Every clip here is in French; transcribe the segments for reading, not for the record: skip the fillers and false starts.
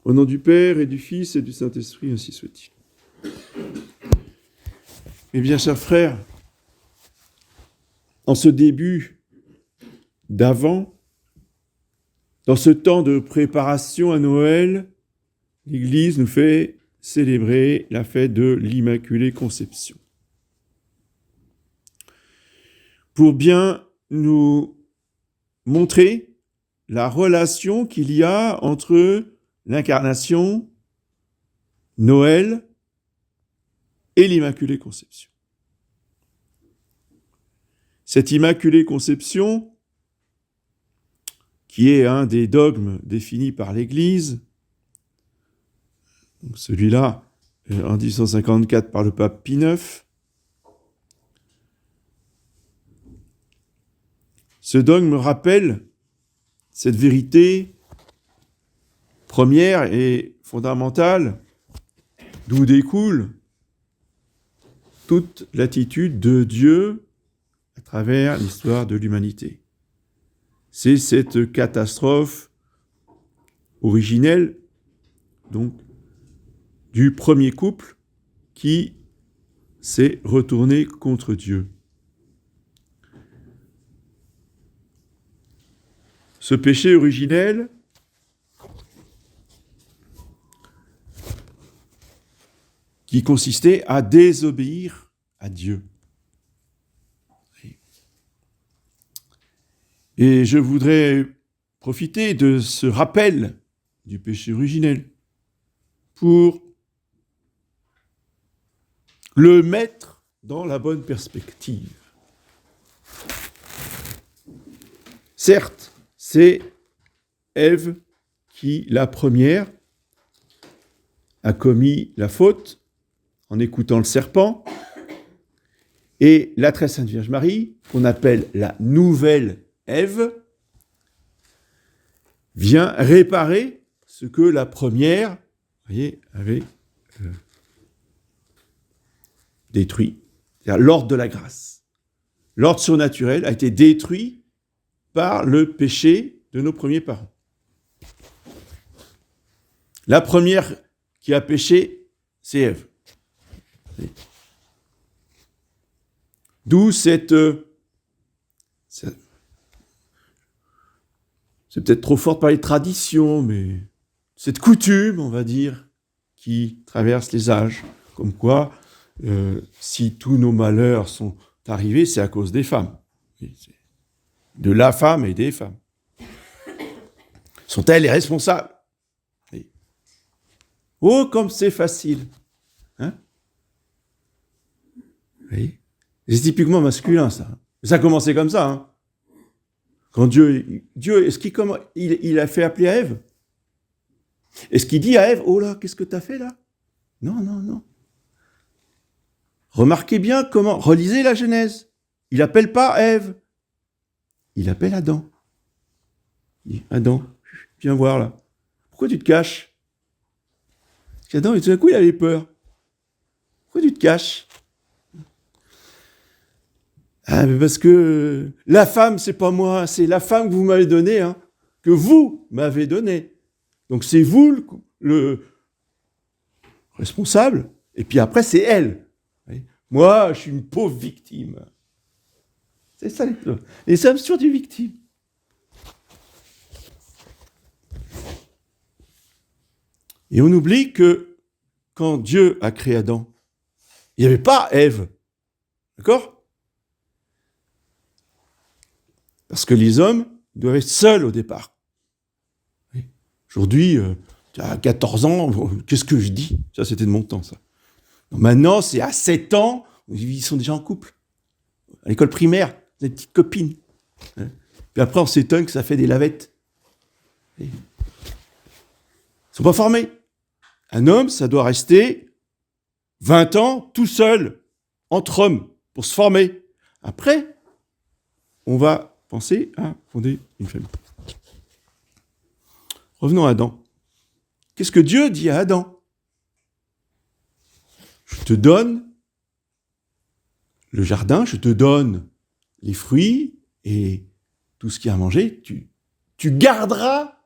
Au nom du Père et du Fils et du Saint-Esprit, ainsi soit-il. Eh bien, chers frères, en ce début d'Avent, dans ce temps de préparation à Noël, l'Église nous fait célébrer la fête de l'Immaculée Conception. Pour bien nous montrer la relation qu'il y a entre l'incarnation, Noël et l'Immaculée Conception. Cette Immaculée Conception, qui est un des dogmes définis par l'Église, donc celui-là en 1854 par le pape Pie IX, ce dogme rappelle cette vérité première et fondamentale d'où découle toute l'attitude de Dieu à travers l'histoire de l'humanité. C'est cette catastrophe originelle, donc, du premier couple qui s'est retourné contre Dieu. Ce péché originel qui consistait à désobéir à Dieu. Et je voudrais profiter de ce rappel du péché originel pour le mettre dans la bonne perspective. Certes, c'est Ève qui, la première, a commis la faute en écoutant le serpent, et la très sainte Vierge Marie, qu'on appelle la nouvelle Ève, vient réparer ce que la première, voyez, avait détruit. C'est-à-dire l'ordre de la grâce. L'ordre surnaturel a été détruit par le péché de nos premiers parents. La première qui a péché, c'est Ève. D'où cette... c'est peut-être trop fort de parler de tradition, mais cette coutume, on va dire, qui traverse les âges, comme quoi, si tous nos malheurs sont arrivés, c'est à cause des femmes. De la femme et des femmes. Sont-elles les responsables ? Oh, comme c'est facile. Hein ? Oui. C'est typiquement masculin, ça. Ça a commencé comme ça. Hein. Quand Dieu, est-ce qu'il a fait appeler à Ève ? Est-ce qu'il dit à Ève, oh là, qu'est-ce que tu as fait là ? Non. Remarquez bien comment, relisez la Genèse. Il n'appelle pas Ève. Il appelle Adam. Il dit, Adam, viens voir là. Pourquoi tu te caches ? Adam, tout d'un coup, il avait peur. Pourquoi tu te caches ? Ah, mais parce que la femme, c'est pas moi, c'est la femme que vous m'avez donnée, hein, que vous m'avez donnée. Donc c'est vous le responsable, et puis après, c'est elle. Moi, je suis une pauvre victime. C'est ça, les sommes sur des victimes. Et on oublie que quand Dieu a créé Adam, il n'y avait pas Ève. D'accord ? Parce que les hommes doivent être seuls au départ. Aujourd'hui, tu as 14 ans, qu'est-ce que je dis ? Ça, c'était de mon temps, ça. Donc maintenant, c'est à 7 ans, ils sont déjà en couple. À l'école primaire, des petites copines. Puis après, on s'étonne que ça fait des lavettes. Ils ne sont pas formés. Un homme, ça doit rester 20 ans tout seul, entre hommes, pour se former. Après, on va penser à fonder une famille. Revenons à Adam. Qu'est-ce que Dieu dit à Adam ? Je te donne le jardin, je te donne les fruits et tout ce qu'il y a à manger, tu garderas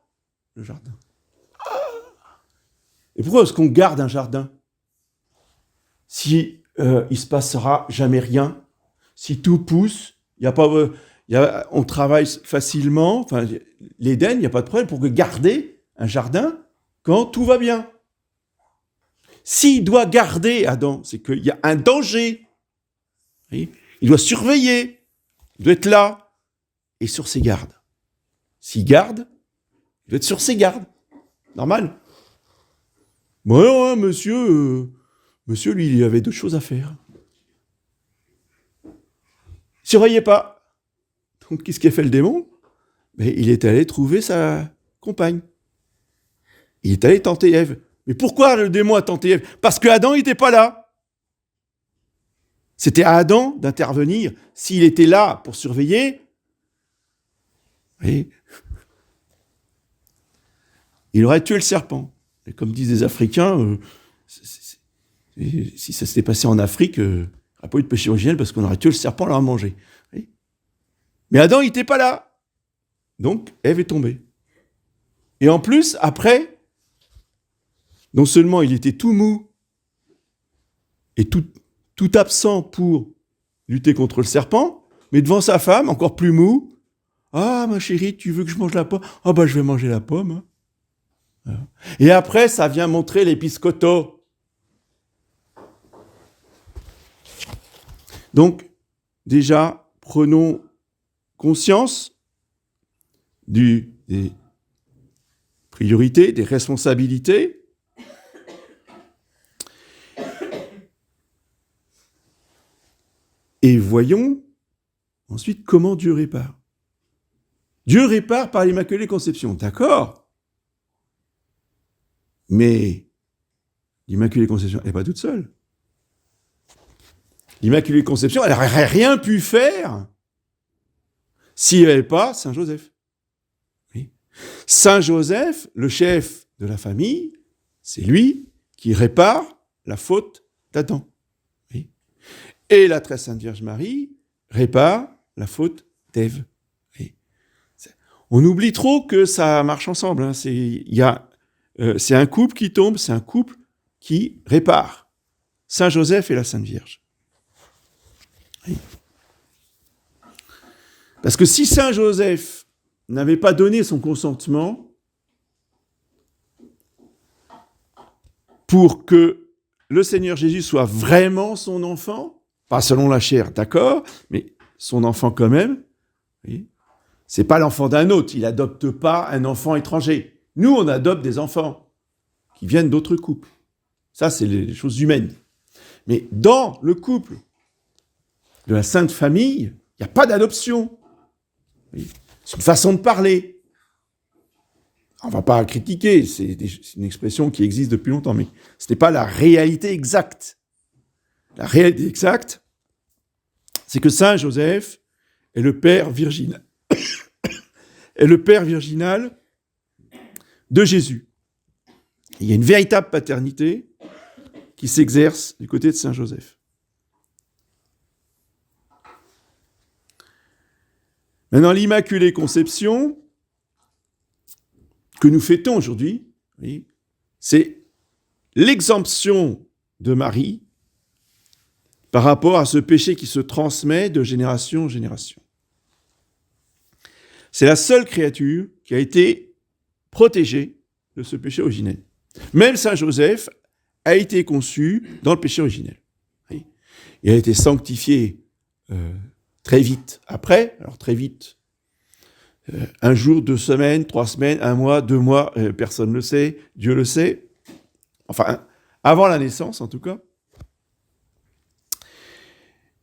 le jardin. Et pourquoi est-ce qu'on garde un jardin si il se passera jamais rien, si tout pousse, on travaille facilement, enfin, l'Éden, il n'y a pas de problème pour garder un jardin quand tout va bien. S'il doit garder Adam, c'est qu'il y a un danger. Il doit surveiller, il doit être là et sur ses gardes. S'il garde, il doit être sur ses gardes. Normal. Bon, non, hein, monsieur, lui, il avait d'autres choses à faire. Il surveillait pas. Donc, qu'est-ce qu'a fait le démon? Mais il est allé trouver sa compagne. Il est allé tenter Ève. Mais pourquoi le démon a tenté Ève? Parce que Adam n'était pas là. C'était à Adam d'intervenir. S'il était là pour surveiller, oui, il aurait tué le serpent. Et comme disent les Africains, si ça s'était passé en Afrique, il n'y aurait pas eu de péché originel parce qu'on aurait tué le serpent, on l'aurait mangé. Oui. Mais Adam, il n'était pas là. Donc, Ève est tombée. Et en plus, après, non seulement il était tout mou et tout absent pour lutter contre le serpent, mais devant sa femme, encore plus mou. Ah, ma chérie, tu veux que je mange la pomme? Ah, bah, je vais manger la pomme. Voilà. Et après, ça vient montrer l'épiscoto. Donc, déjà, prenons conscience des priorités, des responsabilités. Et voyons ensuite comment Dieu répare. Dieu répare par l'Immaculée Conception, d'accord? Mais l'Immaculée Conception, elle n'est pas toute seule. L'Immaculée Conception, elle n'aurait rien pu faire s'il n'y avait pas Saint Joseph. Oui. Saint Joseph, le chef de la famille, c'est lui qui répare la faute d'Adam. Oui. Et la très sainte Vierge Marie répare la faute d'Ève. Oui. On oublie trop que ça marche ensemble. Hein. C'est un couple qui tombe, c'est un couple qui répare. Saint Joseph et la Sainte Vierge. Oui. Parce que si Saint Joseph n'avait pas donné son consentement pour que le Seigneur Jésus soit vraiment son enfant, pas selon la chair, d'accord, mais son enfant quand même, oui, c'est pas l'enfant d'un autre, il n'adopte pas un enfant étranger. Nous, on adopte des enfants qui viennent d'autres couples. Ça, c'est les choses humaines. Mais dans le couple de la Sainte Famille, il n'y a pas d'adoption. Oui. C'est une façon de parler. On ne va pas critiquer, c'est une expression qui existe depuis longtemps, mais ce n'est pas la réalité exacte. La réalité exacte, c'est que Saint Joseph est le père virginal, est le père virginal de Jésus. Il y a une véritable paternité qui s'exerce du côté de Saint Joseph. Maintenant, l'Immaculée Conception que nous fêtons aujourd'hui, oui, c'est l'exemption de Marie par rapport à ce péché qui se transmet de génération en génération. C'est la seule créature qui a été protégée de ce péché originel. Même Saint Joseph a été conçu dans le péché originel. Oui. Il a été sanctifié très vite après, alors très vite, un jour, 2 semaines, 3 semaines, 1 mois, 2 mois, personne ne le sait, Dieu le sait. Enfin, avant la naissance, en tout cas.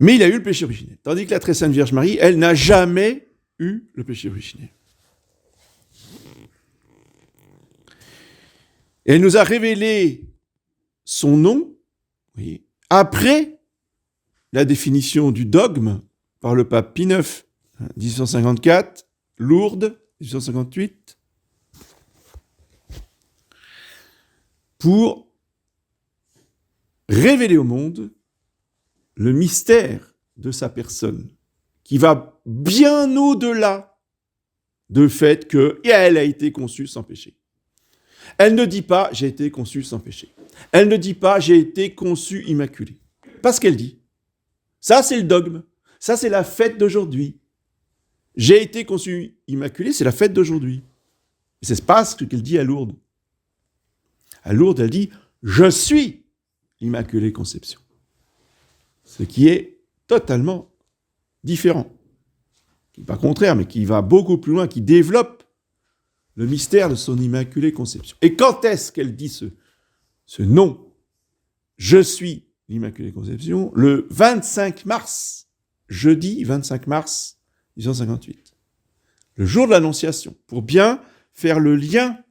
Mais il a eu le péché originel. Tandis que la très sainte Vierge Marie, elle n'a jamais eu le péché originel. Et elle nous a révélé son nom, oui, après la définition du dogme par le pape Pie IX, 1854, Lourdes, 1858, pour révéler au monde le mystère de sa personne, qui va bien au-delà du fait qu'elle a été conçue sans péché. Elle ne dit pas « j'ai été conçue sans péché ». Elle ne dit pas « j'ai été conçue immaculée ». Pas ce qu'elle dit. Ça, c'est le dogme. Ça, c'est la fête d'aujourd'hui. J'ai été conçue immaculée, c'est la fête d'aujourd'hui. Et c'est pas ce qu'elle dit à Lourdes. À Lourdes, elle dit « je suis l'Immaculée Conception ». Ce qui est totalement différent. Qui n'est pas contraire, mais qui va beaucoup plus loin, qui développe le mystère de son Immaculée Conception. Et quand est-ce qu'elle dit ce nom « je suis l'Immaculée Conception » ? Le 25 mars, jeudi 25 mars 1858. Le jour de l'Annonciation, pour bien faire le lien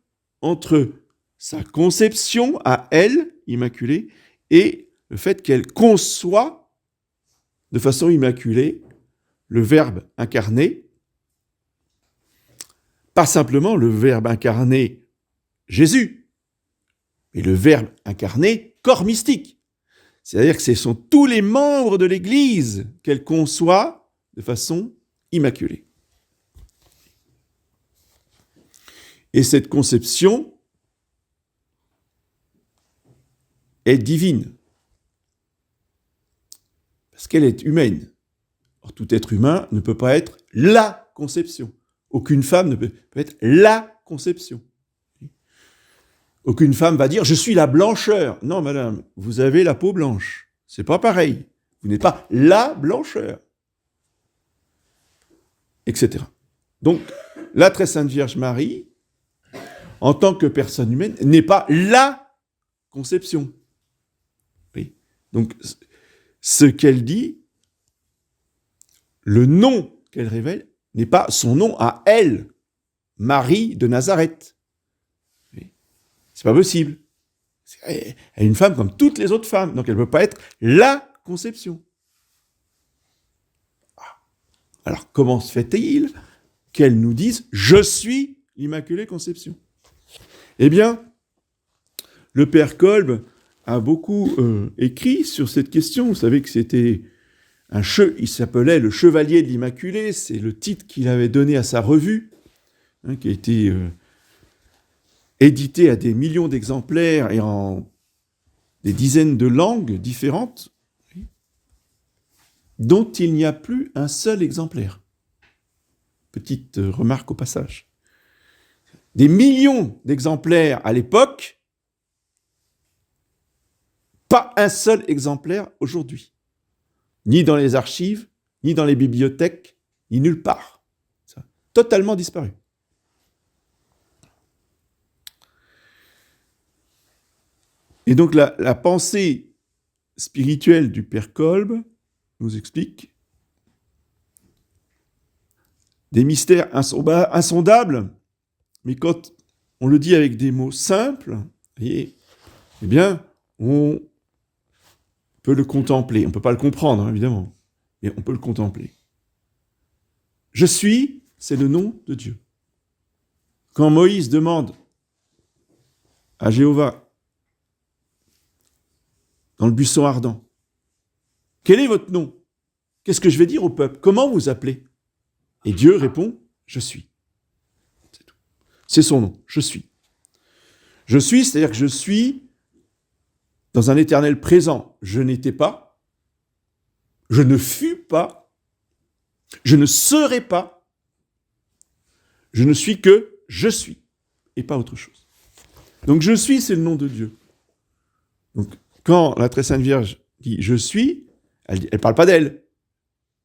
entre sa conception à elle, immaculée, et le fait qu'elle conçoit de façon immaculée le Verbe incarné, pas simplement le Verbe incarné Jésus, mais le Verbe incarné corps mystique. C'est-à-dire que ce sont tous les membres de l'Église qu'elle conçoit de façon immaculée. Et cette conception est divine, parce qu'elle est humaine. Or, tout être humain ne peut pas être la conception. Aucune femme ne peut être la conception. Aucune femme va dire « je suis la blancheur ». Non, madame, vous avez la peau blanche. C'est pas pareil. Vous n'êtes pas la blancheur. Etc. Donc, la très sainte Vierge Marie, en tant que personne humaine, n'est pas la conception. Oui. Donc, ce qu'elle dit, le nom qu'elle révèle, n'est pas son nom à elle, Marie de Nazareth. Oui. C'est pas possible. Elle est une femme comme toutes les autres femmes, donc elle ne peut pas être la conception. Alors, comment se fait-il qu'elle nous dise « je suis l'Immaculée Conception » ? Eh bien, le père Kolb a beaucoup écrit sur cette question. Vous savez que c'était il s'appelait le Chevalier de l'Immaculée, c'est le titre qu'il avait donné à sa revue, qui a été édité à des millions d'exemplaires et en des dizaines de langues différentes, dont il n'y a plus un seul exemplaire. Petite remarque au passage. Des millions d'exemplaires à l'époque, pas un seul exemplaire aujourd'hui. Ni dans les archives, ni dans les bibliothèques, ni nulle part. Ça a totalement disparu. Et donc la pensée spirituelle du père Kolb nous explique des mystères insondables, mais quand on le dit avec des mots simples, eh bien, on peut le contempler. On ne peut pas le comprendre, évidemment, mais on peut le contempler. Je suis, c'est le nom de Dieu. Quand Moïse demande à Jéhovah, dans le buisson ardent, « Quel est votre nom ? Qu'est-ce que je vais dire au peuple ? Comment vous appelez ?» Et Dieu répond, « Je suis. » C'est tout. C'est son nom, « Je suis. » Je suis, c'est-à-dire que je suis dans un éternel présent. Je n'étais pas, je ne fus pas, je ne serai pas, je ne suis que je suis, et pas autre chose. Donc je suis, c'est le nom de Dieu. Donc quand la très sainte Vierge dit je suis, elle ne parle pas d'elle,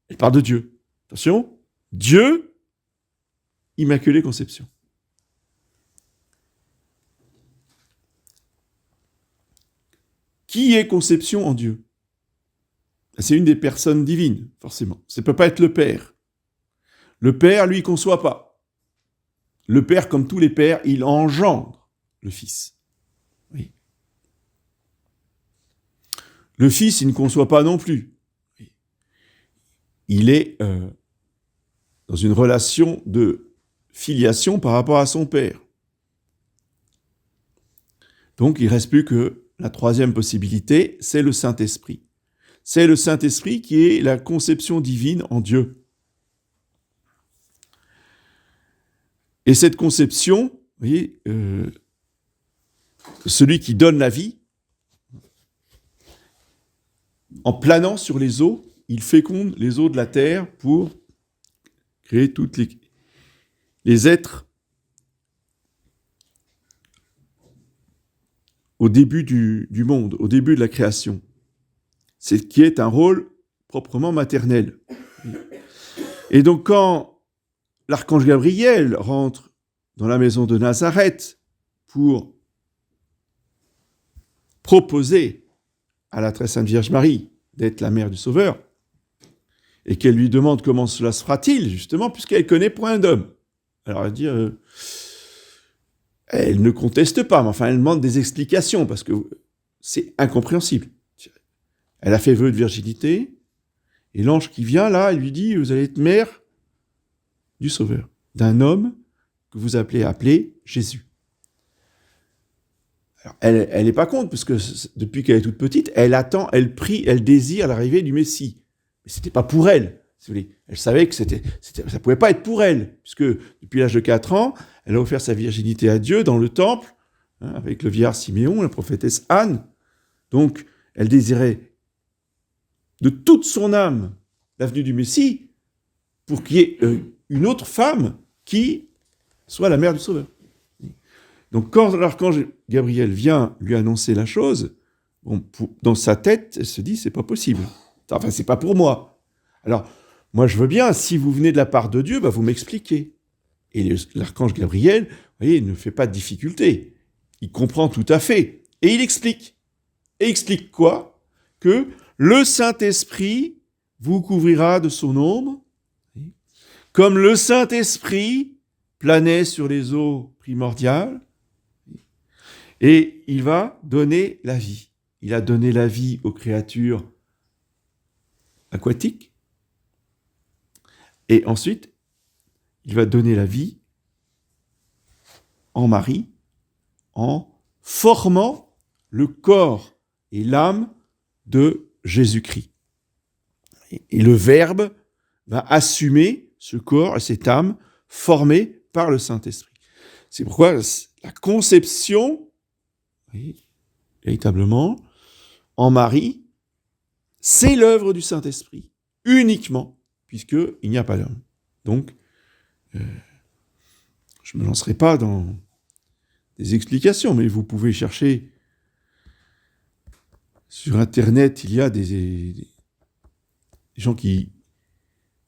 elle parle de Dieu. Attention, Dieu, Immaculée Conception. Qui est conception en Dieu ? C'est une des personnes divines, forcément. Ça ne peut pas être le Père. Le Père, lui, ne conçoit pas. Le Père, comme tous les pères, il engendre le Fils. Oui. Le Fils, il ne conçoit pas non plus. Oui. Il est dans une relation de filiation par rapport à son Père. Donc, il ne reste plus que la troisième possibilité, c'est le Saint-Esprit. C'est le Saint-Esprit qui est la conception divine en Dieu. Et cette conception, vous voyez, celui qui donne la vie, en planant sur les eaux, il féconde les eaux de la terre pour créer toutes les êtres au début du monde, au début de la création. C'est qui est un rôle proprement maternel. Et donc quand l'archange Gabriel rentre dans la maison de Nazareth pour proposer à la très sainte Vierge Marie d'être la mère du Sauveur, et qu'elle lui demande comment cela se fera-t-il, justement, puisqu'elle connaît point d'homme. Alors elle dit, elle ne conteste pas, mais enfin elle demande des explications, parce que c'est incompréhensible. Elle a fait vœu de virginité, et l'ange qui vient là, il lui dit, vous allez être mère du Sauveur, d'un homme que vous appelez Jésus. Alors, elle n'est pas contre, parce que depuis qu'elle est toute petite, elle attend, elle prie, elle désire l'arrivée du Messie. Mais c'était pas pour elle, si vous voulez. Elle savait que ça pouvait pas être pour elle, puisque depuis l'âge de 4 ans, elle a offert sa virginité à Dieu dans le temple, avec le vieillard Siméon, la prophétesse Anne. Donc, elle désirait de toute son âme la venue du Messie pour qu'il y ait une autre femme qui soit la mère du Sauveur. Donc, quand l'archange Gabriel vient lui annoncer la chose, dans sa tête, elle se dit, c'est pas possible. Enfin, c'est pas pour moi. Alors, moi, je veux bien, si vous venez de la part de Dieu, vous m'expliquez. Et l'archange Gabriel, vous voyez, il ne fait pas de difficulté. Il comprend tout à fait. Et il explique. Et explique quoi ? Que le Saint-Esprit vous couvrira de son ombre, comme le Saint-Esprit planait sur les eaux primordiales, et il va donner la vie. Il a donné la vie aux créatures aquatiques, et ensuite, il va donner la vie en Marie, en formant le corps et l'âme de Jésus-Christ. Et le Verbe va assumer ce corps et cette âme formés par le Saint-Esprit. C'est pourquoi la conception, véritablement, en Marie, c'est l'œuvre du Saint-Esprit, uniquement, puisqu'il n'y a pas d'homme. Donc, je ne me lancerai pas dans des explications, mais vous pouvez chercher sur Internet, il y a des gens qui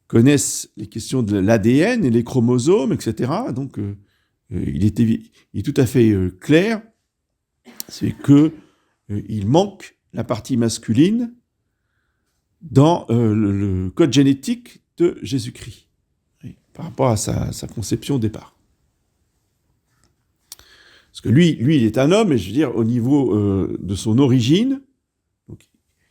connaissent les questions de l'ADN et les chromosomes, etc. Donc, il est tout à fait clair, c'est qu'il manque la partie masculine dans le code génétique de Jésus-Christ, par rapport à sa conception au départ. Parce que lui, il est un homme, et je veux dire, au niveau de son origine, donc,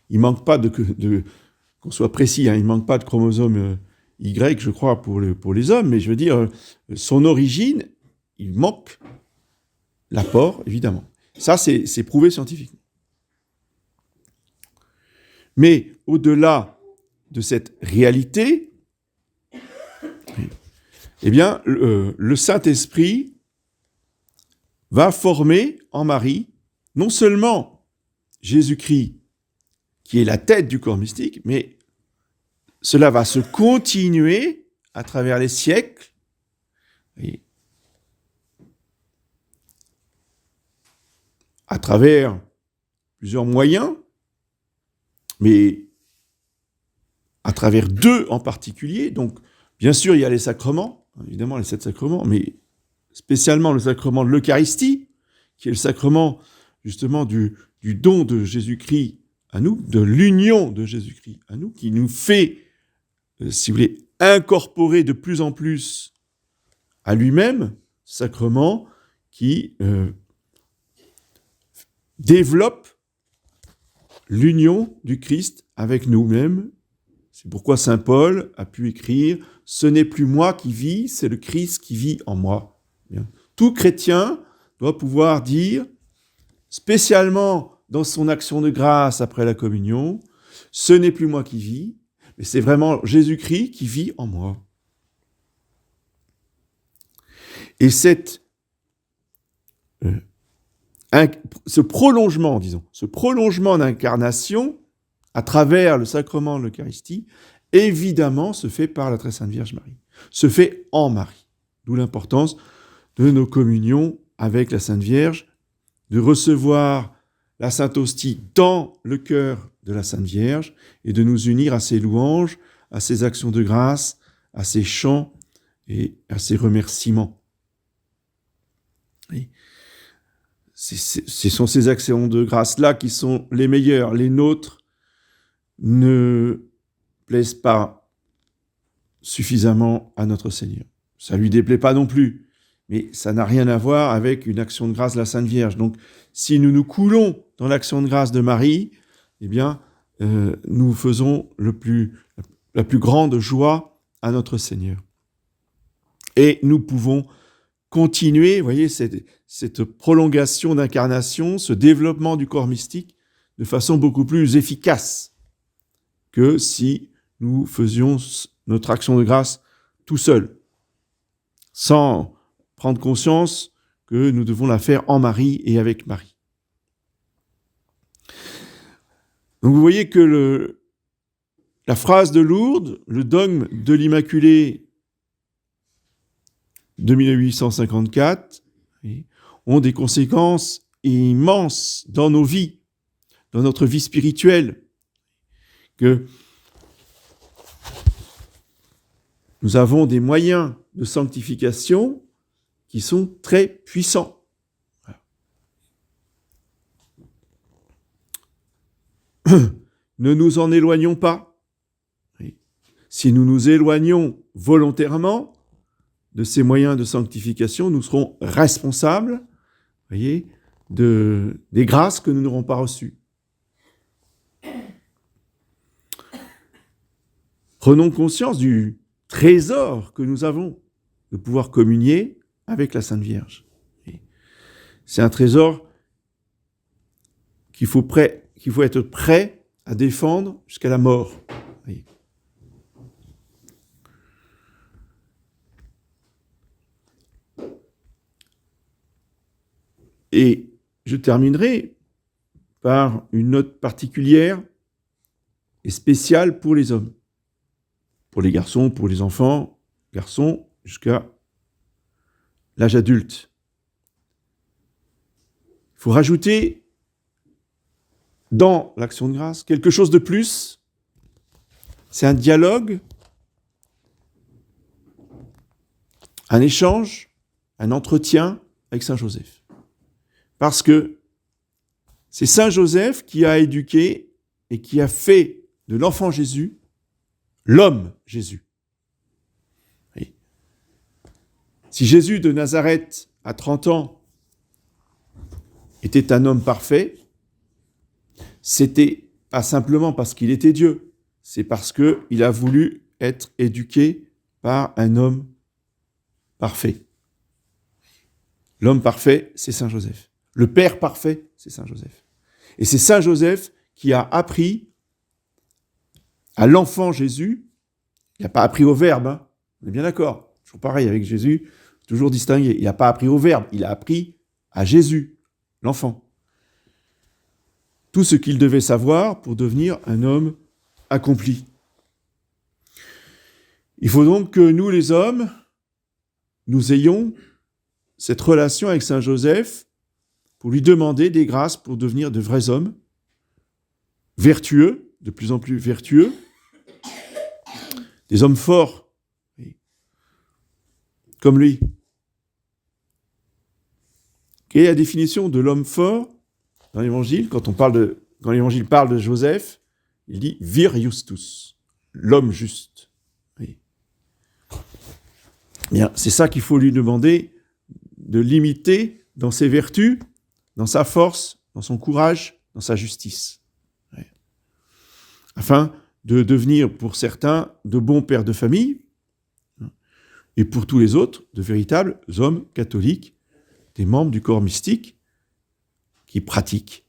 il ne manque pas qu'on soit précis, il ne manque pas de chromosome Y, je crois, pour les hommes, mais je veux dire, son origine, il manque l'apport, évidemment. Ça, c'est prouvé scientifiquement. Mais au-delà de cette réalité, eh bien, le Saint-Esprit va former en Marie non seulement Jésus-Christ, qui est la tête du corps mystique, mais cela va se continuer à travers les siècles. Et à travers plusieurs moyens, mais à travers 2 en particulier. Donc, bien sûr, il y a les sacrements, évidemment les 7 sacrements, mais spécialement le sacrement de l'Eucharistie, qui est le sacrement justement du don de Jésus-Christ à nous, de l'union de Jésus-Christ à nous, qui nous fait, si vous voulez, incorporer de plus en plus à lui-même, sacrement qui développe l'union du Christ avec nous-mêmes. C'est pourquoi saint Paul a pu écrire « Ce n'est plus moi qui vis, c'est le Christ qui vit en moi ». Bien. Tout chrétien doit pouvoir dire, spécialement dans son action de grâce après la communion, « Ce n'est plus moi qui vis, mais c'est vraiment Jésus-Christ qui vit en moi ». Et cette ce prolongement d'incarnation à travers le sacrement de l'Eucharistie, évidemment, se fait par la Très Sainte Vierge Marie, se fait en Marie. D'où l'importance de nos communions avec la Sainte Vierge, de recevoir la Sainte Hostie dans le cœur de la Sainte Vierge et de nous unir à ses louanges, à ses actions de grâce, à ses chants et à ses remerciements. Et ce sont ces actions de grâce-là qui sont les meilleures. Les nôtres ne plaisent pas suffisamment à notre Seigneur. Ça ne lui déplaît pas non plus, mais ça n'a rien à voir avec une action de grâce de la Sainte Vierge. Donc, si nous nous coulons dans l'action de grâce de Marie, eh bien, nous faisons la plus grande joie à notre Seigneur. Et nous pouvons continuer, vous voyez, cette prolongation d'incarnation, ce développement du corps mystique de façon beaucoup plus efficace que si nous faisions notre action de grâce tout seul, sans prendre conscience que nous devons la faire en Marie et avec Marie. Donc vous voyez que la phrase de Lourdes, le dogme de l'Immaculée de 1854, ont des conséquences immenses dans nos vies, dans notre vie spirituelle, que nous avons des moyens de sanctification qui sont très puissants. Ne nous en éloignons pas. Si nous nous éloignons volontairement de ces moyens de sanctification, nous serons responsables, voyez, des grâces que nous n'aurons pas reçues. Prenons conscience du trésor que nous avons de pouvoir communier avec la Sainte Vierge. C'est un trésor qu'il faut être prêt à défendre jusqu'à la mort. Voyez. Et je terminerai par une note particulière et spéciale pour les hommes. Pour les garçons, pour les enfants, garçons jusqu'à l'âge adulte. Il faut rajouter dans l'action de grâce quelque chose de plus. C'est un dialogue, un échange, un entretien avec Saint Joseph. Parce que c'est Saint Joseph qui a éduqué et qui a fait de l'enfant Jésus l'homme Jésus. Oui. Si Jésus de Nazareth, à 30 ans, était un homme parfait, c'était pas simplement parce qu'il était Dieu, c'est parce qu'il a voulu être éduqué par un homme parfait. L'homme parfait, c'est Saint Joseph. Le Père parfait, c'est Saint Joseph. Et c'est Saint Joseph qui a appris à l'enfant Jésus, il n'a pas appris au Verbe, hein, on est bien d'accord, toujours pareil avec Jésus, toujours distingué, il n'a pas appris au Verbe, il a appris à Jésus, l'enfant. Tout ce qu'il devait savoir pour devenir un homme accompli. Il faut donc que nous, les hommes, nous ayons cette relation avec Saint Joseph pour lui demander des grâces pour devenir de vrais hommes, vertueux, de plus en plus vertueux, des hommes forts, comme lui. Quelle est la définition de l'homme fort dans l'Évangile? Quand l'Évangile parle de Joseph, il dit « vir justus », l'homme juste. Oui. Bien, c'est ça qu'il faut lui demander de l'imiter dans ses vertus, dans sa force, dans son courage, dans sa justice. Oui. Afin de devenir, pour certains, de bons pères de famille, et pour tous les autres, de véritables hommes catholiques, des membres du corps mystique, qui pratiquent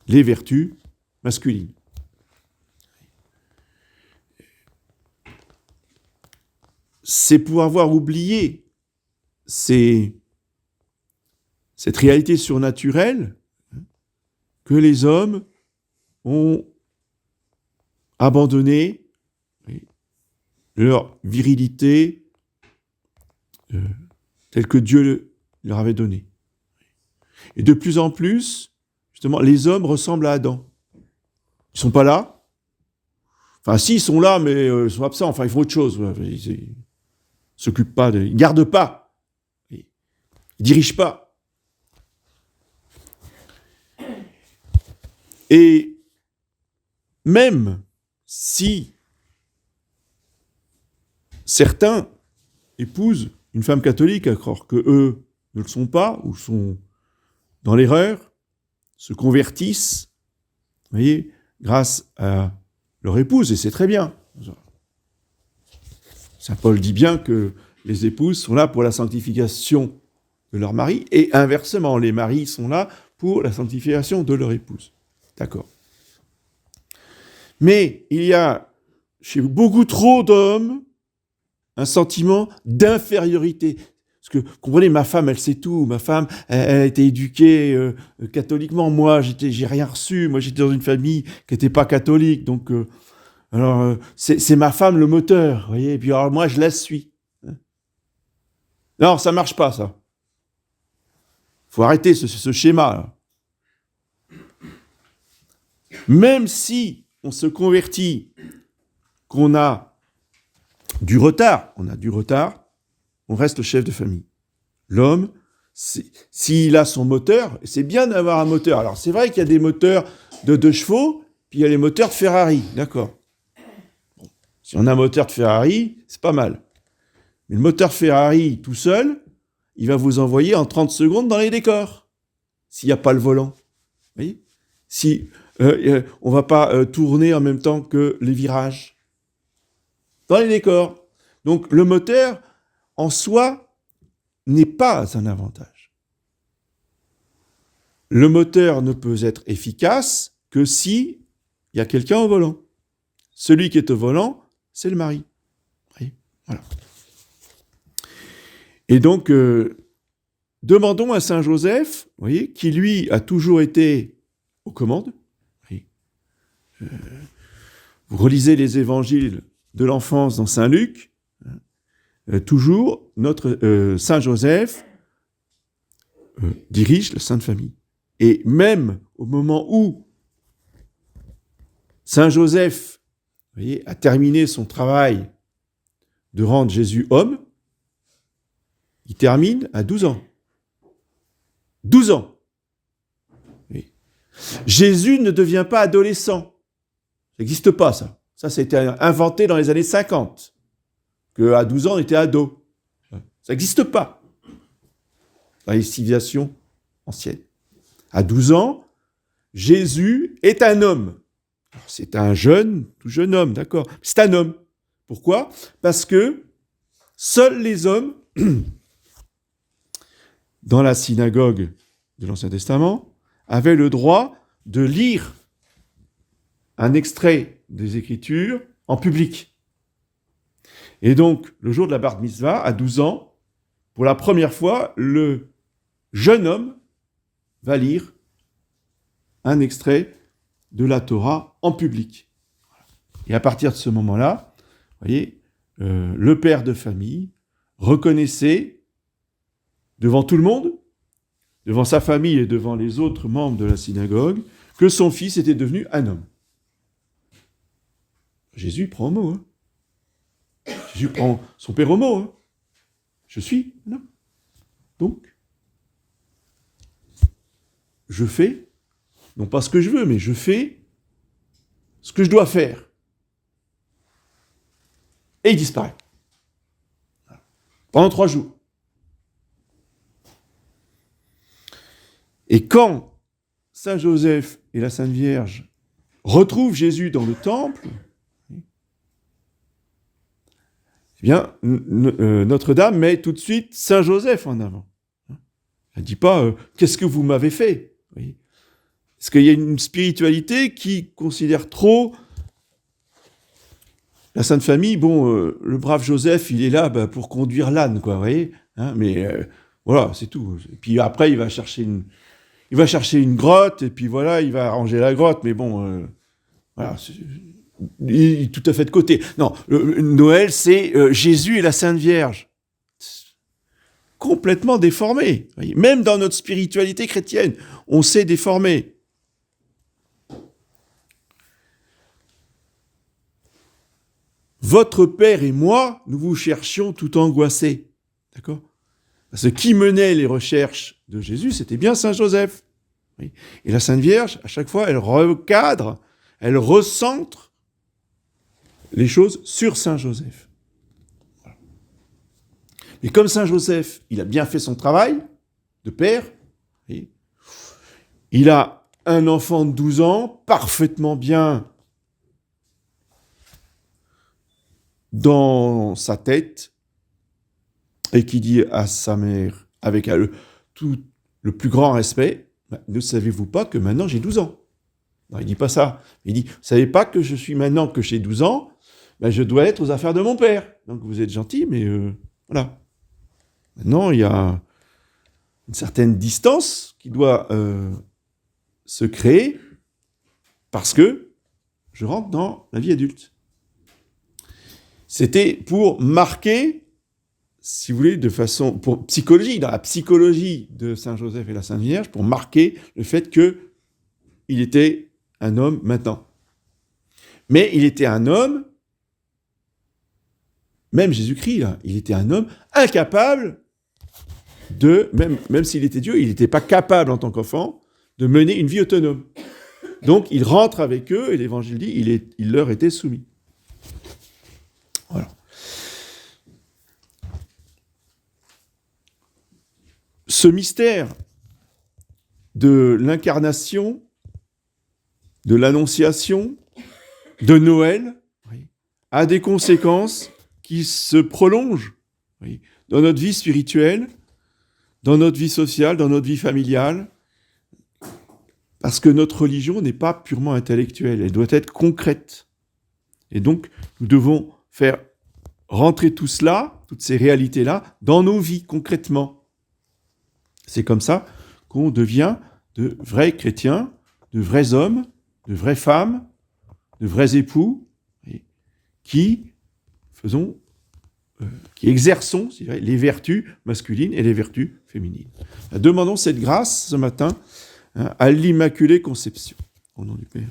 les vertus masculines. C'est pour avoir oublié cette réalité surnaturelle, que les hommes ont abandonné leur virilité telle que Dieu leur avait donnée. Et de plus en plus, justement, les hommes ressemblent à Adam. Ils sont pas là. Enfin, si, ils sont là, mais ils sont absents. Enfin, ils font autre chose. Ils s'occupent pas, ils gardent pas. Ils dirigent pas. Et même si certains épousent une femme catholique, alors que eux ne le sont pas, ou sont dans l'erreur, se convertissent, vous voyez, grâce à leur épouse, et c'est très bien. Saint Paul dit bien que les épouses sont là pour la sanctification de leur mari, et inversement, les maris sont là pour la sanctification de leur épouse. D'accord. Mais il y a chez beaucoup trop d'hommes un sentiment d'infériorité. Parce que, comprenez, ma femme, elle sait tout. Ma femme, elle a été éduquée catholiquement. Moi, j'ai rien reçu. Moi, j'étais dans une famille qui n'était pas catholique. Donc, c'est ma femme le moteur. Vous voyez. Et puis, alors, moi, je la suis. Non, ça marche pas, ça. Faut arrêter ce schéma-là. Même si on se convertit, qu'on a du retard, on reste le chef de famille. L'homme, s'il a son moteur, c'est bien d'avoir un moteur. Alors, c'est vrai qu'il y a des moteurs de 2 chevaux, puis il y a les moteurs de Ferrari, d'accord. Bon, si on a un moteur de Ferrari, c'est pas mal. Mais le moteur Ferrari, tout seul, il va vous envoyer en 30 secondes dans les décors, s'il n'y a pas le volant. Vous voyez ? Si on ne va pas tourner en même temps que les virages. Dans les décors. Donc, le moteur, en soi, n'est pas un avantage. Le moteur ne peut être efficace que si il y a quelqu'un au volant. Celui qui est au volant, c'est le mari. Oui, voilà. Et donc, demandons à Saint Joseph, vous voyez, qui lui a toujours été aux commandes. Oui. Vous relisez les évangiles de l'enfance dans Saint Luc, toujours notre Saint Joseph dirige la Sainte Famille. Et même au moment où Saint Joseph, vous voyez, a terminé son travail de rendre Jésus homme, il termine à 12 ans. 12 ans. Oui. Jésus ne devient pas adolescent. Ça n'existe pas, ça. Ça, c'était inventé dans les années 50. Qu'à 12 ans, on était ado. Ça n'existe pas dans les civilisations anciennes. À 12 ans, Jésus est un homme. Alors, c'est un tout jeune homme, d'accord. C'est un homme. Pourquoi ? Parce que seuls les hommes, dans la synagogue de l'Ancien Testament, avaient le droit de lire un extrait des Écritures en public. Et donc, le jour de la Bar Mitzvah, à 12 ans, pour la première fois, le jeune homme va lire un extrait de la Torah en public. Et à partir de ce moment-là, vous voyez, le père de famille reconnaissait devant tout le monde, devant sa famille et devant les autres membres de la synagogue, que son fils était devenu un homme. Jésus prend au mot. Hein. Jésus prend son père au mot. Hein. Je suis un homme. Donc, je fais, non pas ce que je veux, mais je fais ce que je dois faire. Et il disparaît. Pendant 3 jours. Et quand Saint Joseph et la Sainte Vierge retrouvent Jésus dans le temple, eh bien, Notre-Dame met tout de suite Saint Joseph en avant. Elle ne dit pas « Qu'est-ce que vous m'avez fait ?» Parce qu'il y a une spiritualité qui considère trop la Sainte Famille. Bon, le brave Joseph, il est là pour conduire l'âne, quoi, vous voyez, hein, mais voilà, c'est tout. Et puis après, il va chercher il va chercher une grotte, et puis voilà, il va arranger la grotte, mais bon, voilà, il est tout à fait de côté. Non, Noël, c'est Jésus et la Sainte Vierge. Complètement déformé. Voyez. Même dans notre spiritualité chrétienne, on s'est déformé. Votre père et moi, nous vous cherchions tout angoissés. D'accord ? Parce que qui menait les recherches de Jésus, c'était bien Saint Joseph. Oui. Et la Sainte Vierge, à chaque fois, elle recadre, elle recentre les choses sur Saint Joseph. Voilà. Mais comme Saint Joseph, il a bien fait son travail de père, oui, il a un enfant de 12 ans, parfaitement bien dans sa tête, et qui dit à sa mère, avec tout le plus grand respect, ne savez-vous pas que maintenant j'ai 12 ans ? Non, il dit pas ça. Il dit, vous savez pas que je suis maintenant que j'ai 12 ans, je dois être aux affaires de mon père. Donc vous êtes gentil, mais voilà. Maintenant, il y a une certaine distance qui doit se créer parce que je rentre dans la vie adulte. C'était pour marquer, si vous voulez, de façon pour psychologie, dans la psychologie de Saint Joseph et la Sainte Vierge, pour marquer le fait que il était un homme maintenant. Mais il était un homme, même Jésus-Christ, là, il était un homme incapable de, même s'il était Dieu, il n'était pas capable en tant qu'enfant de mener une vie autonome. Donc il rentre avec eux et l'Évangile dit il leur était soumis. Voilà. Ce mystère de l'incarnation, de l'annonciation, de Noël, a des conséquences qui se prolongent dans notre vie spirituelle, dans notre vie sociale, dans notre vie familiale, parce que notre religion n'est pas purement intellectuelle, elle doit être concrète. Et donc, nous devons faire rentrer tout cela, toutes ces réalités-là, dans nos vies, concrètement. C'est comme ça qu'on devient de vrais chrétiens, de vrais hommes, de vraies femmes, de vrais époux, qui exerçons les vertus masculines et les vertus féminines. Demandons cette grâce ce matin à l'Immaculée Conception. Au nom du Père.